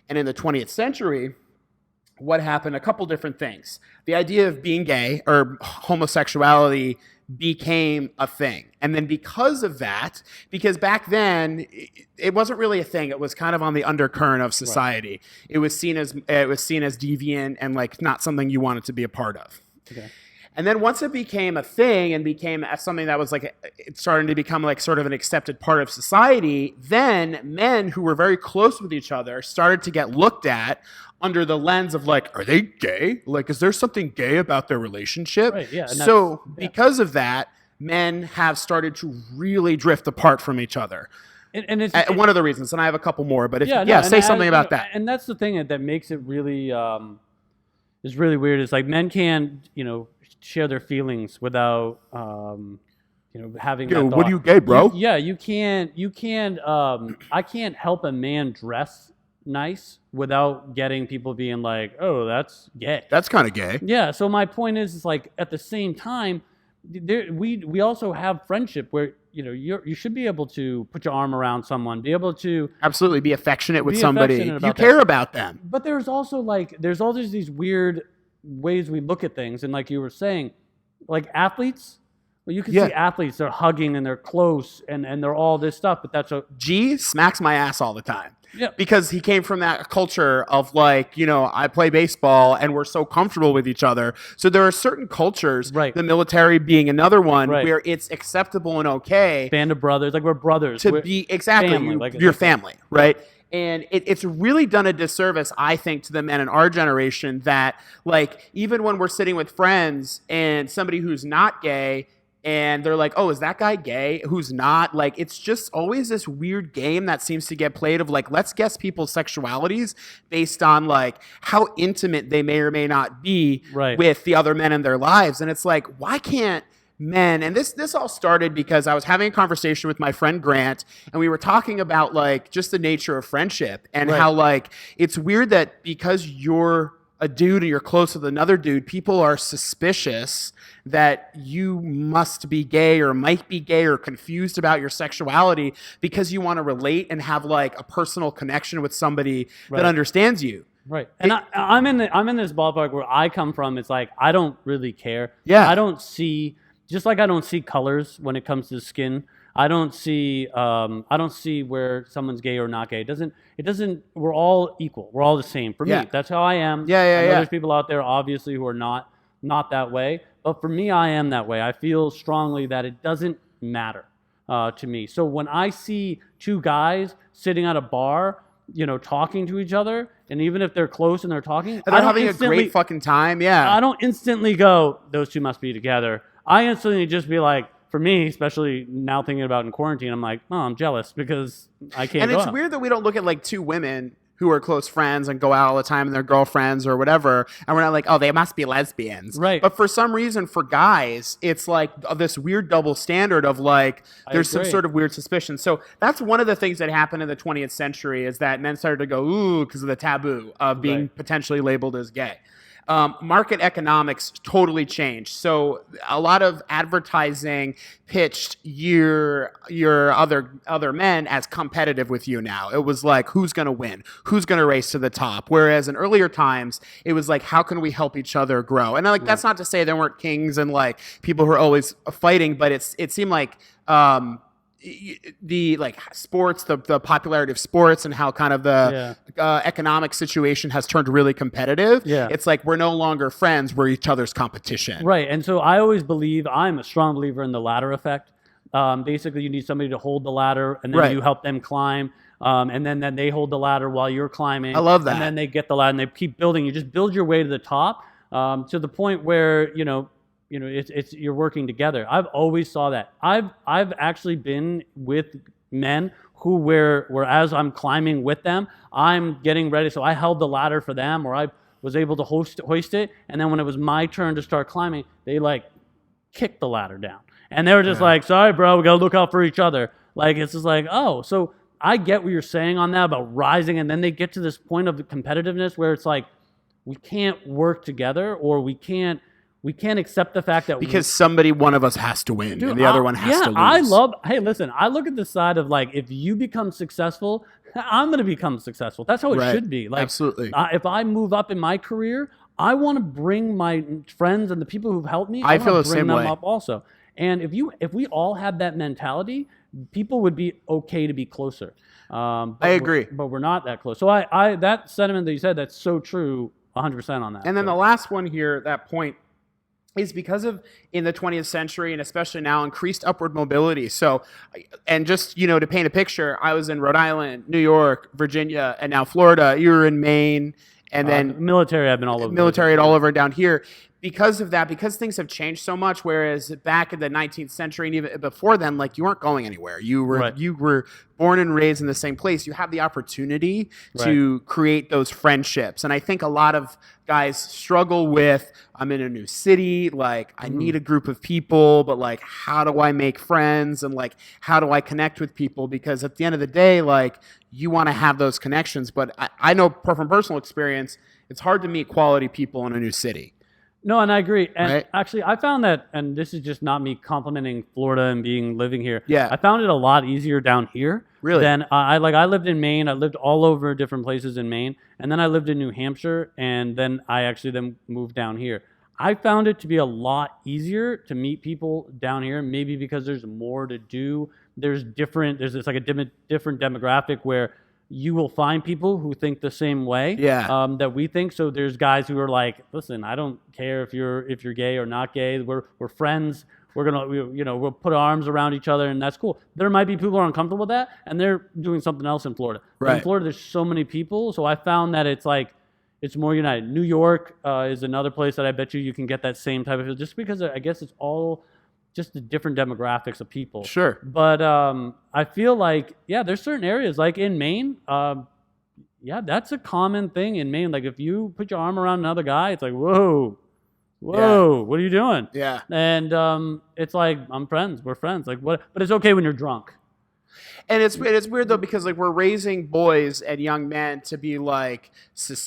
And in the 20th century, what happened? A couple different things. The idea of being gay or homosexuality became a thing. And then because of that, because back then it wasn't really a thing, it was kind of on the undercurrent of society. Right. It was seen as deviant and like not something you wanted to be a part of. Okay. And then once it became a thing and became something that was like, it's starting to become like sort of an accepted part of society, then men who were very close with each other started to get looked at under the lens of like, are they gay? Like, is there something gay about their relationship? Right, yeah. So because of that, men have started to really drift apart from each other. And it's one of the reasons, and I have a couple more, but say something about that. And that's the thing that makes it really, is really weird. It's like men can, share their feelings without, having. Yo, what are you gay, bro? You can't. I can't help a man dress nice without getting people being like, oh, that's gay. That's kind of gay. Yeah. So my point is like at the same time, we also have friendship where you should be able to put your arm around someone, be able to absolutely be affectionate with somebody. You care about them. But there's also there's always these weird ways we look at things, and like you were saying, like athletes. Well, you can see athletes, they're hugging and they're close and they're all this stuff, but that's G smacks my ass all the time. Yeah. Because he came from that culture of like, I play baseball and we're so comfortable with each other. So there are certain cultures, the military being another one, where it's acceptable and okay. Band of brothers, like we're brothers. To be exactly family, your family, right? And it's really done a disservice, I think, to the men in our generation that like even when we're sitting with friends and somebody who's not gay and they're like, oh, is that guy gay? Who's not? Like, it's just always this weird game that seems to get played of like, let's guess people's sexualities based on like how intimate they may or may not be with the other men in their lives. And it's like, why can't men, and this all started because I was having a conversation with my friend Grant, and we were talking about like just the nature of friendship and how like it's weird that because you're a dude and you're close with another dude, people are suspicious that you must be gay or might be gay or confused about your sexuality because you want to relate and have like a personal connection with somebody that understands you. Right. And I'm in this ballpark where I come from. It's like, I don't really care. Yeah. I don't see, just like I don't see colors when it comes to skin. I don't see where someone's gay or not gay. It doesn't, we're all equal. We're all the same. For me, that's how I am. I know there's people out there obviously who are not that way. But for me, I am that way. I feel strongly that it doesn't matter to me. So when I see two guys sitting at a bar, talking to each other, and even if they're close and they're talking, and they're having a great fucking time, I don't instantly go, those two must be together. I instantly just be like, for me, especially now thinking about in quarantine, I'm like, oh, I'm jealous because I can't go out. And it's weird that we don't look at like two women who are close friends and go out all the time and they're girlfriends or whatever, and we're not like, oh, they must be lesbians. Right. But for some reason, for guys, it's like this weird double standard of like, there's some sort of weird suspicion. So that's one of the things that happened in the 20th century is that men started to go, ooh, because of the taboo of being potentially labeled as gay. Market economics totally changed. So a lot of advertising pitched your other men as competitive with you now. It was like, who's going to win? Who's going to race to the top? Whereas in earlier times, it was like, how can we help each other grow? And like, that's not to say there weren't kings and like people who are always fighting, but it seemed like, the like sports, the popularity of sports and how kind of the economic situation has turned really competitive. Yeah. It's like we're no longer friends, we're each other's competition. Right. And so I always believe, I'm a strong believer in the ladder effect. Basically, you need somebody to hold the ladder and then you help them climb. And then they hold the ladder while you're climbing. I love that. And then they get the ladder and they keep building. You just build your way to the top to the point where, it's you're working together. I've always saw that. I've actually been with men whereas I'm climbing with them, I'm getting ready. So I held the ladder for them, or I was able to hoist it. And then when it was my turn to start climbing, they like kicked the ladder down. And they were just like, sorry, bro, we got to look out for each other. Like, it's just like, oh, so I get what you're saying on that about rising. And then they get to this point of competitiveness where it's like, we can't work together, or we can't accept the fact that because one of us has to win, and the other one has to lose. Hey, listen, I look at the side of like, if you become successful, I'm going to become successful. That's how it should be. Like, absolutely. If I move up in my career, I want to bring my friends and the people who've helped me. I feel the same way. Bring them up also. And if we all had that mentality, people would be okay to be closer. I agree, but we're not that close. So I that sentiment that you said, that's so true, 100% on that. And then the last one here, that point, is because of, in the 20th century, and especially now, increased upward mobility. So, and just, to paint a picture, I was in Rhode Island, New York, Virginia, and now Florida. You were in Maine, and then military, I've been all over. Military all over down here. Because of that, because things have changed so much, whereas back in the 19th century and even before then, like, you weren't going anywhere. You were born and raised in the same place. You have the opportunity to create those friendships. And I think a lot of guys struggle with, I'm in a new city, like, I need a group of people, but like, how do I make friends? And like, how do I connect with people? Because at the end of the day, like, you want to have those connections. But I know from personal experience, it's hard to meet quality people in a new city. No, and I agree. And actually, I found that, and this is just not me complimenting Florida and living here. Yeah. I found it a lot easier down here. Really? Than I lived in Maine. I lived all over different places in Maine, and then I lived in New Hampshire, and then I actually moved down here. I found it to be a lot easier to meet people down here, maybe because there's more to do. There's like a different demographic where you will find people who think the same way that we think. So there's guys who are like, listen, I don't care if you're gay or not gay. We're friends. We'll put arms around each other, and that's cool. There might be people who are uncomfortable with that, and they're doing something else in Florida. Right. In Florida, there's so many people, so I found that it's like, it's more united. New York is another place that I bet you can get that same type of feel, just because I guess it's all just the different demographics of people. Sure. But I feel like, there's certain areas, like in Maine, that's a common thing in Maine. Like, if you put your arm around another guy, it's like, whoa, what are you doing? Yeah. And it's like, we're friends. Like, what? But it's okay when you're drunk. And it's weird though, because like, we're raising boys and young men to be like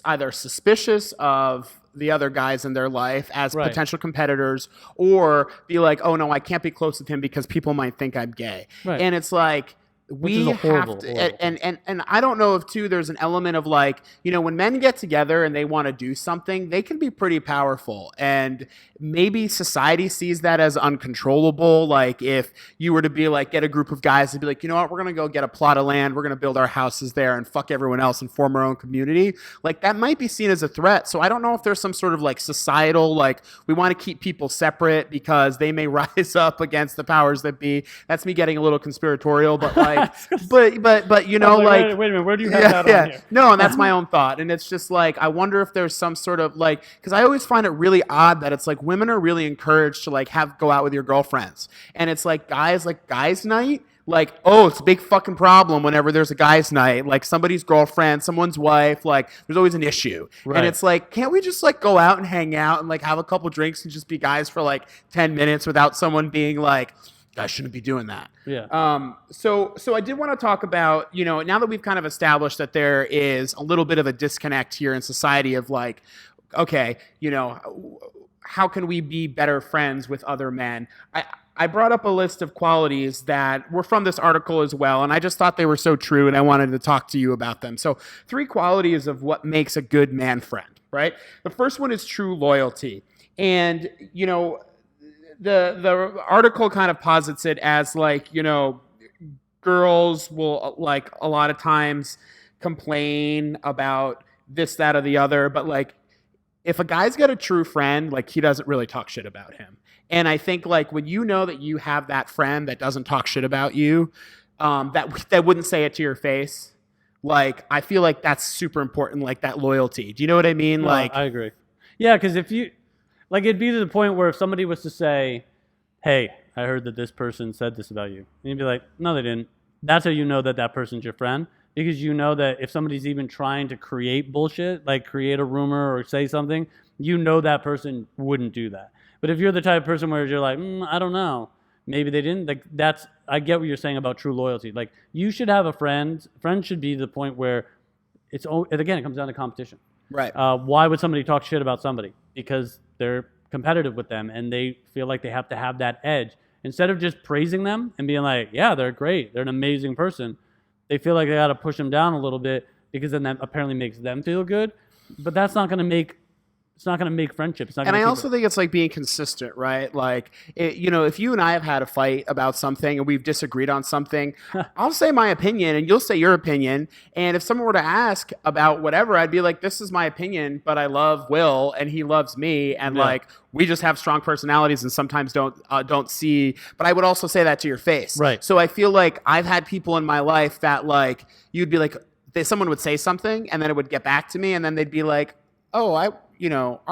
either suspicious of the other guys in their life as potential competitors, or be like, oh no, I can't be close with him because people might think I'm gay. Right. And it's like, we have to, and I don't know if too, there's an element of like, when men get together and they want to do something, they can be pretty powerful, and maybe society sees that as uncontrollable. Like, if you were to be like, get a group of guys to be like, you know what, we're going to go get a plot of land, we're going to build our houses there and fuck everyone else and form our own community. Like, that might be seen as a threat. So I don't know if there's some sort of like societal, like, we want to keep people separate because they may rise up against the powers that be. That's me getting a little conspiratorial, but like, but like, wait a minute, where do you have that on here? No, and that's my own thought. And it's just like, I wonder if there's some sort of like, because I always find it really odd that it's like, women are really encouraged to like go out with your girlfriends, and it's like guys night. Like, oh, it's a big fucking problem whenever there's a guys' night, like somebody's girlfriend, someone's wife, like there's always an issue. Right. And it's like, can't we just like go out and hang out and like have a couple drinks and just be guys for like 10 minutes without someone being like, I shouldn't be doing that. Yeah. So I did want to talk about, now that we've kind of established that there is a little bit of a disconnect here in society of like, okay, how can we be better friends with other men? I brought up a list of qualities that were from this article as well, and I just thought they were so true, and I wanted to talk to you about them. So 3 qualities of what makes a good man friend, right? The first one is true loyalty. And, the article kind of posits it as like, girls will like a lot of times complain about this, that, or the other, but like, if a guy's got a true friend, like, he doesn't really talk shit about him. And I think like, when you know that you have that friend that doesn't talk shit about you, that wouldn't say it to your face, like, I feel like that's super important, like that loyalty. Do you know what I mean? No, like, I agree. Yeah, because if you, like, it'd be to the point where if somebody was to say, hey, I heard that this person said this about you, and you'd be like, no, they didn't. That's how you know that person's your friend. because you know that if somebody's even trying to create bullshit, like create a rumor or say something, you know that person wouldn't do that. But if you're the type of person where you're like, I don't know, maybe they didn't, like I get what you're saying about true loyalty. Like you should have a friend. Friends should be the point where it comes down to competition. Right. Why would somebody talk shit about somebody? Because they're competitive with them and they feel like they have to have that edge. Instead of just praising them and being like, yeah, they're great, they're an amazing person, they feel like they got to push them down a little bit because then that apparently makes them feel good. But that's not going to make friendship. And I also think it's like being consistent, right? Like, if you and I have had a fight about something and we've disagreed on something, I'll say my opinion and you'll say your opinion. And if someone were to ask about whatever, I'd be like, this is my opinion, but I love Will and he loves me. And like, we just have strong personalities and sometimes don't see, but I would also say that to your face. Right. So I feel like I've had people in my life that like, you'd be like, someone would say something and then it would get back to me and then they'd be like, oh, I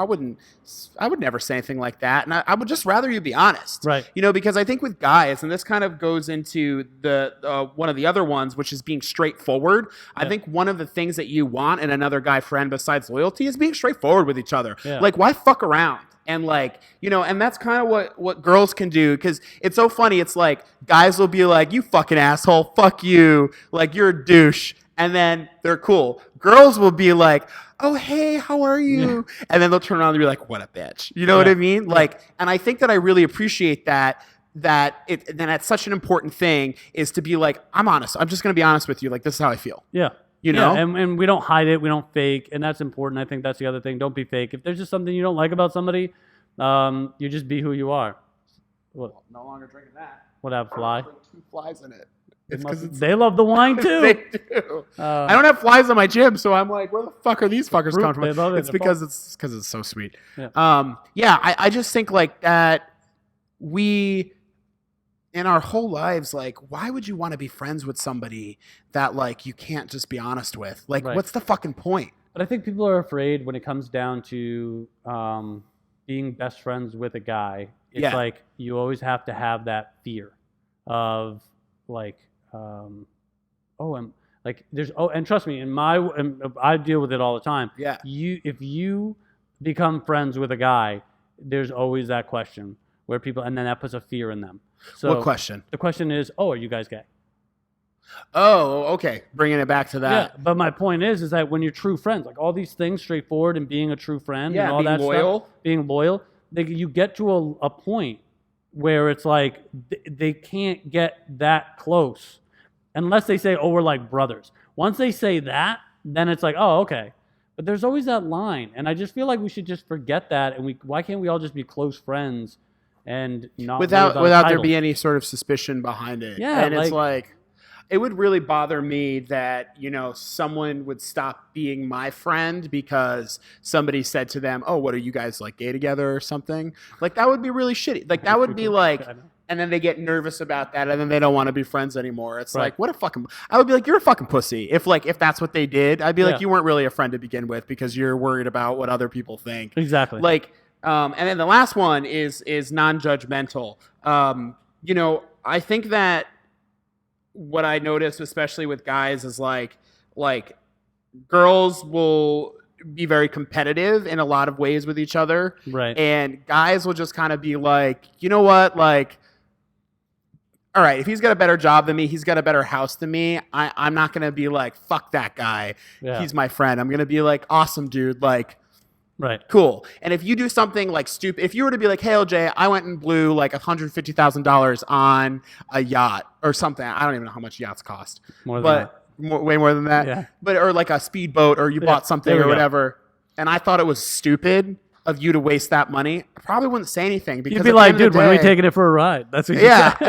would never say anything like that. And I would just rather you be honest. Right. Because I think with guys, and this kind of goes into the one of the other ones, which is being straightforward. Yeah. I think one of the things that you want in another guy friend besides loyalty is being straightforward with each other. Yeah. Like, why fuck around? And like, and that's kind of what girls can do. Because it's so funny. It's like, guys will be like, you fucking asshole, fuck you. Like, you're a douche. And then they're cool. Girls will be like, oh, hey, how are you? Yeah. And then they'll turn around and be like, what a bitch. You know what I mean? Like, and I think that I really appreciate that that's such an important thing is to be like, I'm honest. I'm just going to be honest with you. Like, this is how I feel. Yeah. Yeah, and we don't hide it. We don't fake. And that's important. I think that's the other thing. Don't be fake. If there's just something you don't like about somebody, you just be who you are. Well, no longer drinking that. What have fly? Like 2 flies in it. They love the wine too. They do. I don't have flies in my gym, so I'm like, where the fuck are these fuckers coming from? They love it. It's because it's so sweet. Yeah. I just think like that we in our whole lives, like, why would you want to be friends with somebody that like you can't just be honest with? Like, what's the fucking point? But I think people are afraid when it comes down to being best friends with a guy. It's like you always have to have that fear of like. And trust me, I deal with it all the time. Yeah. If you become friends with a guy, there's always that question where people, and then that puts a fear in them. So what question? The question is, are you guys gay? Oh, okay. Bringing it back to that. Yeah, but my point is that when you're true friends, like all these things, straightforward and being a true friend and all that stuff, being loyal, you get to a point where it's like they can't get that close unless they say, oh, we're like brothers. Once they say that, then it's like, oh, okay. But there's always that line. And I just feel like we should just forget that. And why can't we all just be close friends and not without there be any sort of suspicion behind it? Yeah. And it's like, it would really bother me that, someone would stop being my friend because somebody said to them, oh, what are you guys like gay together or something? Like, that would be really shitty. Like, that would be like, and then they get nervous about that and then they don't want to be friends anymore. It's like, I would be like, you're a fucking pussy. If that's what they did, I'd be like, you weren't really a friend to begin with because you're worried about what other people think. Exactly. Like, and then the last one is non-judgmental. I think that what I notice, especially with guys, is like girls will be very competitive in a lot of ways with each other. Right. And guys will just kind of be like, you know what? Like, all right, if he's got a better job than me, he's got a better house than me, I'm not going to be like, fuck that guy. Yeah. He's my friend. I'm going to be like, awesome, dude. Like, right. Cool. And if you do something like stupid, if you were to be like, hey, LJ, I went and blew like $150,000 on a yacht or something. I don't even know how much yachts cost. Way more than that. Yeah. But or like a speedboat, or you bought something or whatever. And I thought it was stupid of you to waste that money. I probably wouldn't say anything because you'd be like, dude, when are we taking it for a ride? That's what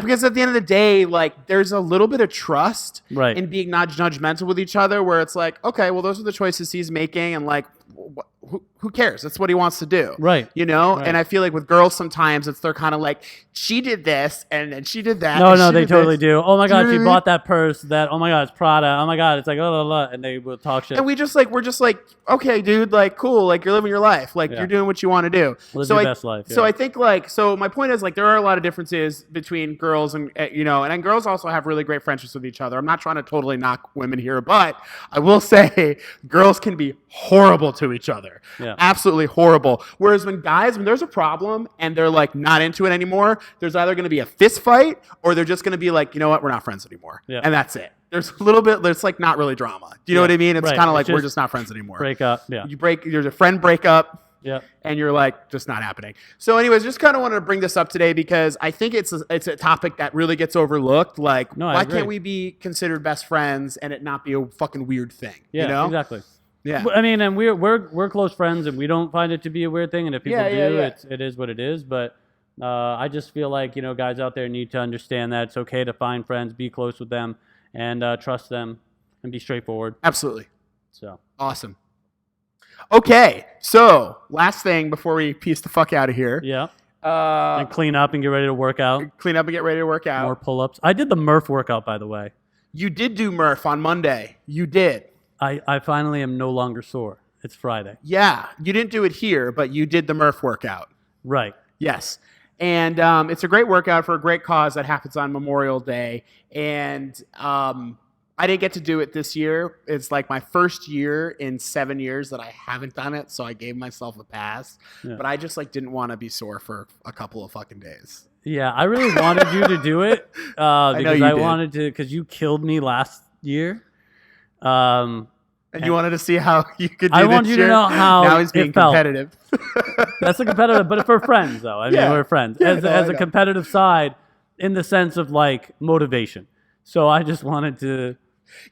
because at the end of the day, like, there's a little bit of trust in being not judgmental with each other, where it's like, okay, well, those are the choices he's making, and like, who cares? That's what he wants to do. Right. You know? Right. And I feel like with girls sometimes they're kind of like, she did this and then she did that. No, they totally do. Oh my God, she Dude. bought that purse. Oh my God, it's Prada. Oh my God, it's like, and they will talk shit. And we're just like, okay, dude, like, cool, like you're living your life, like you're doing what you want to do. Live your best life. So I think so my point is like there are a lot of differences between girls and and then girls also have really great friendships with each other. I'm not trying to totally knock women here, but I will say girls can be horrible to each other. Yeah. Absolutely horrible. Whereas when there's a problem and they're like not into it anymore, there's either going to be a fist fight or they're just going to be like, you know what, we're not friends anymore. Yeah. And that's it. There's a little bit, there's like not really drama. Do you know what I mean? It's kind of like we're just not friends anymore. Break up. Yeah. There's a friend breakup. Yeah. And you're like, just not happening. So anyways, just kind of wanted to bring this up today because I think it's a topic that really gets overlooked. Like, why can't we be considered best friends and it not be a fucking weird thing? Yeah, you know? Exactly. Yeah. I mean, and we're close friends and we don't find it to be a weird thing. And if people do, it is what it is. But I just feel like, guys out there need to understand that it's okay to find friends, be close with them, and trust them and be straightforward. Absolutely. So awesome. Okay, so last thing before we piece the fuck out of here. Yeah. And clean up and get ready to work out. Clean up and get ready to work out. More pull-ups. I did the Murph workout, by the way. You did do Murph on Monday. You did. I finally am no longer sore. It's Friday. Yeah. You didn't do it here, but you did the Murph workout. Right. Yes. And it's a great workout for a great cause that happens on Memorial Day. And I didn't get to do it this year. It's like my first year in 7 years that I haven't done it, so I gave myself a pass. Yeah. But I just didn't want to be sore for a couple of fucking days. Yeah, I really wanted you to do it because I wanted to, because you killed me last year. And you wanted to see how you could do I want you to know how now he's being competitive. That's a competitive, but for friends, though. I mean, we're friends. Yeah, as a competitive side, in the sense of motivation. So I just wanted to.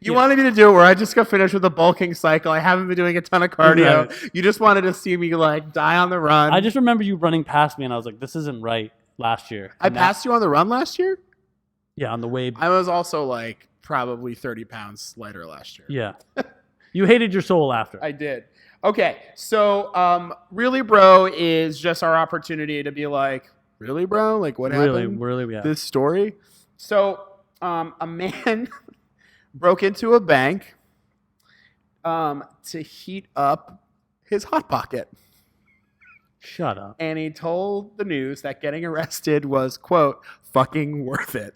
You wanted me to do it where I just got finished with a bulking cycle. I haven't been doing a ton of cardio. Right. You just wanted to see me die on the run. I just remember you running past me, and I was like, "This isn't right." Last year, I passed you on the run last year. Yeah, on the way. I was also probably 30 pounds lighter last year. Yeah, you hated your soul after. I did. Okay, so really, bro, is just our opportunity to be like, really, bro, what happened? Really, yeah. This story. So, a man broke into a bank to heat up his Hot Pocket. Shut up. And he told the news that getting arrested was, quote, fucking worth it.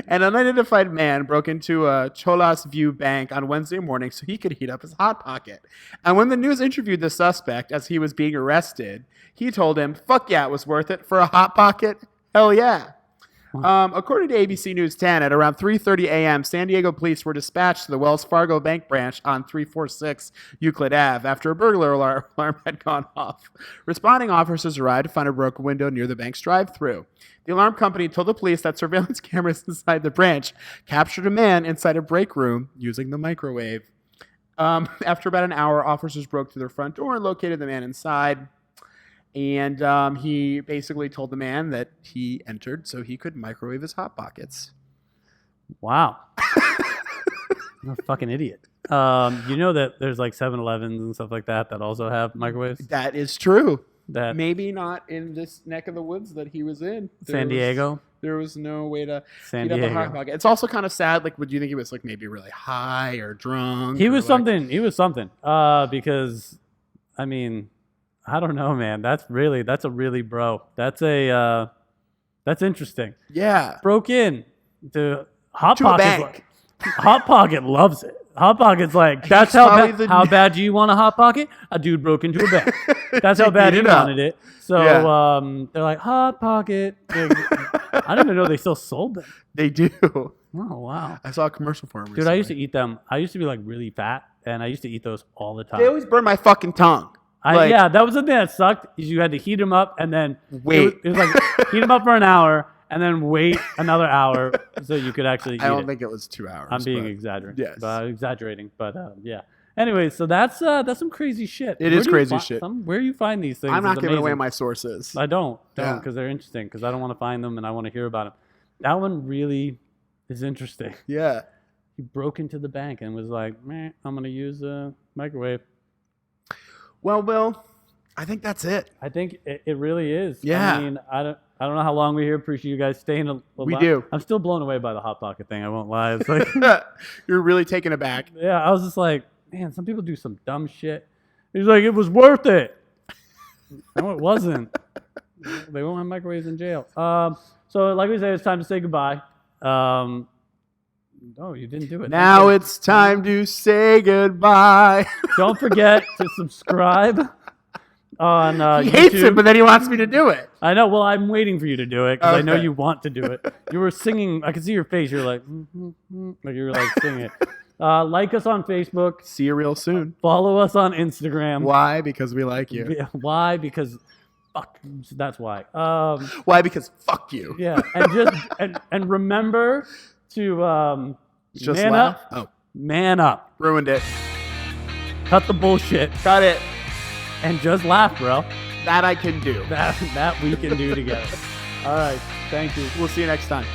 An unidentified man broke into a Cholas View bank on Wednesday morning so he could heat up his Hot Pocket. And when the news interviewed the suspect as he was being arrested, he told him, fuck yeah, it was worth it for a Hot Pocket. Hell yeah. According to ABC News 10, at around 3:30 a.m., San Diego police were dispatched to the Wells Fargo Bank branch on 346 Euclid Ave after a burglar alarm had gone off. Responding officers arrived to find a broken window near the bank's drive-thru. The alarm company told the police that surveillance cameras inside the branch captured a man inside a break room using the microwave. After about an hour, officers broke through their front door and located the man inside. And he basically told the man that he entered so he could microwave his Hot Pockets. Wow. You're a fucking idiot. You know that there's 7-Elevens and stuff like that also have microwaves? That is true. That maybe not in this neck of the woods that he was in. San Diego? There was no way to heat up a Hot Pocket. It's also kind of sad. Would you think he was maybe really high or drunk? He was something. He was something. Because, I mean... I don't know, man. That's a really bro. That's interesting. Yeah. Broke in to Hot to Pocket. Hot Pocket loves it. Hot Pocket's that's how bad do you want a Hot Pocket? A dude broke into a bank. That's how bad he wanted it. So they're like, Hot Pocket. I didn't even know they still sold them. They do. Oh, wow. I saw a commercial for them recently. Dude, I used to eat them. I used to be really fat, and I used to eat those all the time. They always burn my fucking tongue. Yeah, that was the thing that sucked. Is you had to heat them up and then wait. It was heat them up for an hour and then wait another hour so you could actually eat it. I don't think it was 2 hours. I'm being exaggerating. Yes, but yeah. Anyway, so that's some crazy shit. It is crazy shit. Where you find these things? I'm not giving away my sources. I don't because they're interesting. Because I don't want to find them and I want to hear about them. That one really is interesting. Yeah. he broke into the bank and was like, "Man, I'm gonna use a microwave." Well, Bill, I think that's it. I think it really is. Yeah. I mean, I don't know how long we're here. Appreciate you guys staying a little. We do. I'm still blown away by the Hot Pocket thing. I won't lie. It's like, You're really taken aback. yeah, I was just like, man, some people do some dumb shit. He's like, it was worth it. No, it wasn't. They won't have microwaves in jail. So like we say, it's time to say goodbye. Oh, you didn't do it. Now it's time to say goodbye. Don't forget to subscribe on He YouTube. hates it, but then he wants me to do it. I know. Well, I'm waiting for you to do it because I know Okay. you want to do it. You were singing. I could see your face. You're like, like you were like singing it. Like us on Facebook. See you real soon. Follow us on Instagram. Why? Because we like you. Why? Because fuck. That's why. Why? Because fuck you. Yeah, and just and remember to Just man laugh. up. Oh, Man up. ruined it. Cut the bullshit Got it. and just laugh, bro. That I can do. That we can do together. All right. Thank you. We'll see you next time.